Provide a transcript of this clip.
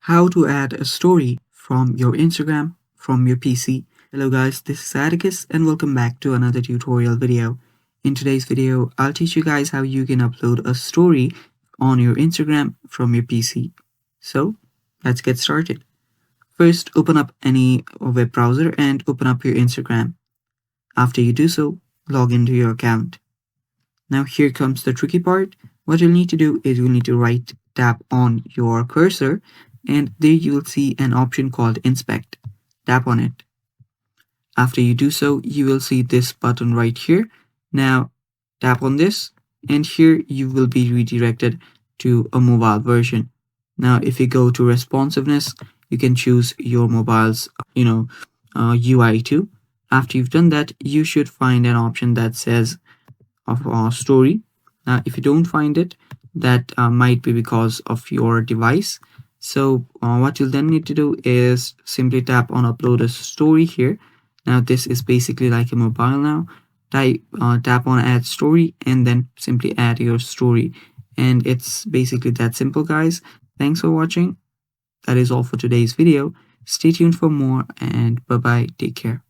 How to add a story from your Instagram from your PC. Hello guys, this is Atticus and welcome back to another tutorial video. In today's video, I'll teach you guys how you can upload a story on your Instagram from your PC. So let's get started. First, open up any web browser and open up your Instagram. After you do so, log into your account. Now here comes the tricky part. What you'll need to do is you'll need to tap on your cursor and there you will see an option called inspect. Tap on it. After you do so, you will see this button right here. Now tap on this and here you will be redirected to a mobile version. Now if you go to responsiveness, you can choose your mobile's UI too. After you've done that, you should find an option that says of a story. Now if you don't find it, that might be because of your device. So what you'll then need to do is simply tap on upload a story here. Now this is basically like a mobile now. Tap on add story and then simply add your story, and it's basically that simple, guys. Thanks for watching. That is all for today's video. Stay tuned for more, and bye bye, take care.